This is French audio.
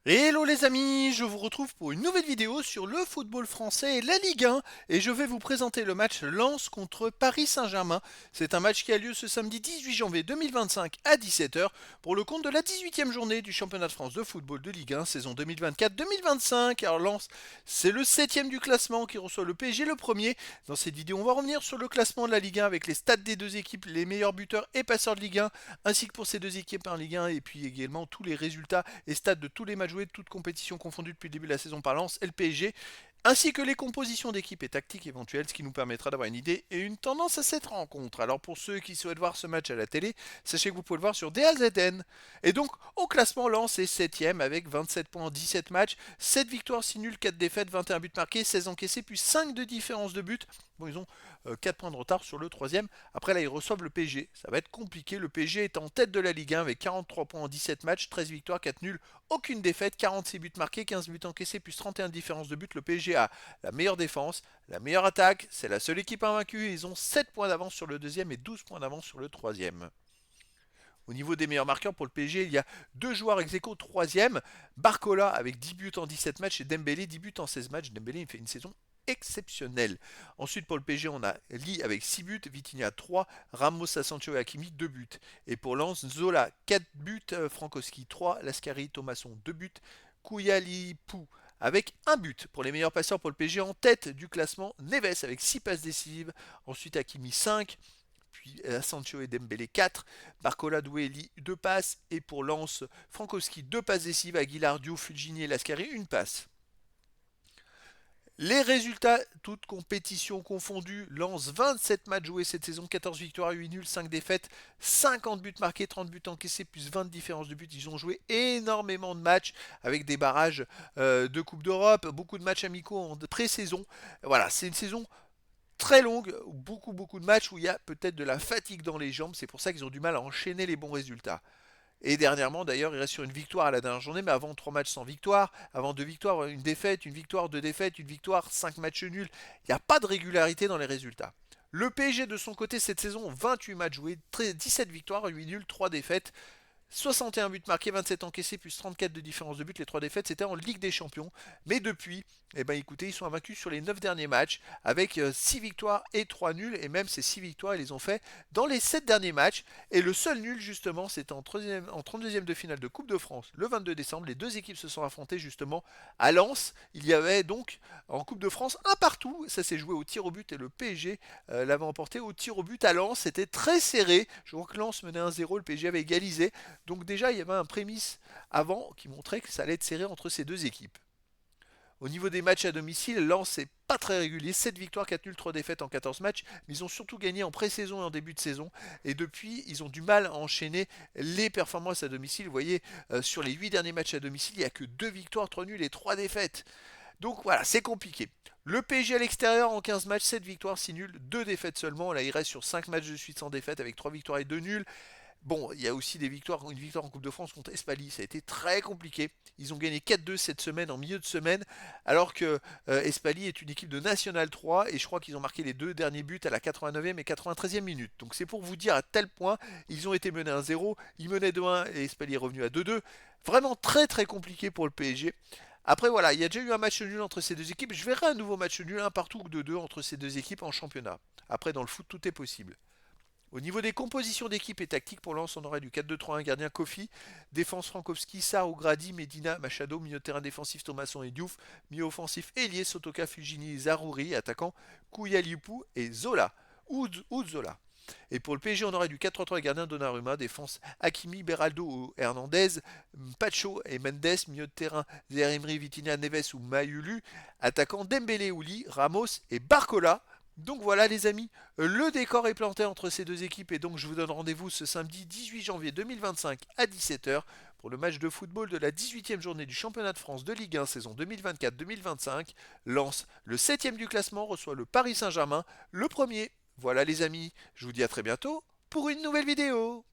Hello les amis, je vous retrouve pour une nouvelle vidéo sur le football français et la Ligue 1 et je vais vous présenter le match Lens contre Paris Saint-Germain. C'est un match qui a lieu ce samedi 18 janvier 2025 à 17h pour le compte de la 18e journée du championnat de France de football de Ligue 1 saison 2024-2025. Alors Lens, c'est le 7e du classement qui reçoit le PSG le premier. Dans cette vidéo, on va revenir sur le classement de la Ligue 1 avec les stats des deux équipes, les meilleurs buteurs et passeurs de Ligue 1 ainsi que pour ces deux équipes en Ligue 1 et puis également tous les résultats et stats de tous les matchs joués de toutes compétitions confondues depuis le début de la saison par Lens et le PSG, ainsi que les compositions d'équipes et tactiques éventuelles, ce qui nous permettra d'avoir une idée et une tendance à cette rencontre. Alors pour ceux qui souhaitent voir ce match à la télé, sachez que vous pouvez le voir sur DAZN. Et donc au classement, Lens est 7ème avec 27 points en 17 matchs, 7 victoires, 6 nuls, 4 défaites, 21 buts marqués, 16 encaissés, puis 5 de différence de but. Bon, ils ont 4 points de retard sur le troisième. Après là, ils reçoivent le PSG. Ça va être compliqué. Le PSG est en tête de la Ligue 1 avec 43 points en 17 matchs, 13 victoires, 4 nuls, aucune défaite, 46 buts marqués, 15 buts encaissés, plus 31 de différence de but. Le PSG a la meilleure défense, la meilleure attaque. C'est la seule équipe invaincue. Ils ont 7 points d'avance sur le deuxième et 12 points d'avance sur le troisième. Au niveau des meilleurs marqueurs pour le PSG, il y a deux joueurs ex aequo troisième. Barcola avec 10 buts en 17 matchs et Dembélé 10 buts en 16 matchs. Dembélé il fait une saison exceptionnelle. Ensuite pour le PSG, on a Lee avec 6 buts, Vitinha 3, Ramos, Asensio et Hakimi 2 buts. Et pour Lens, Zola 4 buts, Frankowski 3, Lascari, Thomasson 2 buts, Koulibaly avec un but. Pour les meilleurs passeurs pour le PSG, en tête du classement, Neves avec 6 passes décisives, ensuite Hakimi 5, puis Asensio et Dembélé 4, Barcola, Doué, 2 passes, et pour Lens, Frankowski 2 passes décisives, Aguilar, Diouf, Fulgini et Lascari 1 passe. Les résultats, toutes compétitions confondues, Lens 27 matchs joués cette saison, 14 victoires, 8 nuls, 5 défaites, 50 buts marqués, 30 buts encaissés, plus 20 de différence de buts. Ils ont joué énormément de matchs avec des barrages de Coupe d'Europe, beaucoup de matchs amicaux en pré-saison. Voilà, c'est une saison très longue, beaucoup de matchs où il y a peut-être de la fatigue dans les jambes. C'est pour ça qu'ils ont du mal à enchaîner les bons résultats. Et dernièrement, d'ailleurs, il reste sur une victoire à la dernière journée, mais avant 3 matchs sans victoire, avant 2 victoires, une défaite, une victoire, 2 défaites, une victoire, 5 matchs nuls. Il n'y a pas de régularité dans les résultats. Le PSG de son côté cette saison, 28 matchs joués, 17 victoires, 8 nuls, 3 défaites. 61 buts marqués, 27 encaissés, plus 34 de différence de but. Les 3 défaites, c'était en Ligue des Champions. Mais depuis, eh ben, écoutez, ils sont invaincus sur les 9 derniers matchs avec 6 victoires et 3 nuls. Et même ces 6 victoires, ils les ont fait dans les 7 derniers matchs. Et le seul nul, justement, c'était en 32e de finale de Coupe de France le 22 décembre. Les deux équipes se sont affrontées justement à Lens. Il y avait donc en Coupe de France un partout. Ça s'est joué au tir au but et le PSG l'avait emporté au tir au but à Lens. C'était très serré. Je crois que Lens menait 1-0, le PSG avait égalisé. Donc déjà, il y avait un prémisse avant qui montrait que ça allait être serré entre ces deux équipes. Au niveau des matchs à domicile, Lens n'est pas très régulier, 7 victoires, 4 nuls, 3 défaites en 14 matchs, mais ils ont surtout gagné en pré-saison et en début de saison, et depuis, ils ont du mal à enchaîner les performances à domicile. Vous voyez, sur les 8 derniers matchs à domicile, il n'y a que 2 victoires, 3 nuls et 3 défaites. Donc voilà, c'est compliqué. Le PSG à l'extérieur en 15 matchs, 7 victoires, 6 nuls, 2 défaites seulement. Là, il reste sur 5 matchs de suite sans défaite avec 3 victoires et 2 nuls. Bon, il y a aussi des victoires, une victoire en Coupe de France contre Espali, ça a été très compliqué. Ils ont gagné 4-2 cette semaine, en milieu de semaine, alors que Espali est une équipe de National 3, et je crois qu'ils ont marqué les deux derniers buts à la 89e et 93e minute. Donc c'est pour vous dire à tel point, ils ont été menés 1-0, ils menaient 2-1 et Espali est revenu à 2-2. Vraiment très compliqué pour le PSG. Après voilà, il y a déjà eu un match nul entre ces deux équipes, je verrai un nouveau match nul, un partout ou 2-2 entre ces deux équipes en championnat. Après dans le foot tout est possible. Au niveau des compositions d'équipe et tactique, pour Lens, on aurait du 4-2-3-1, gardien Kofi, défense Frankowski, Sarr ou Grady, Medina, Machado, milieu de terrain défensif Thomasson et Diouf, milieu offensif Elie, Sotoka, Fulgini, Zarouri, attaquant Koulibaly et Zola, ou Zola. Et pour le PSG, on aurait du 4-3-3 gardien Donnarumma, défense Hakimi, Beraldo ou Hernandez, Pacho et Mendes, milieu de terrain Zeremri, Vitinha, Neves ou Mayulu, attaquant Dembélé, Ouli, Ramos et Barcola. Donc voilà les amis, le décor est planté entre ces deux équipes et donc je vous donne rendez-vous ce samedi 18 janvier 2025 à 17h pour le match de football de la 18e journée du championnat de France de Ligue 1 saison 2024-2025. Lens, le 7e du classement, reçoit le Paris Saint-Germain, le premier. Voilà les amis, je vous dis à très bientôt pour une nouvelle vidéo.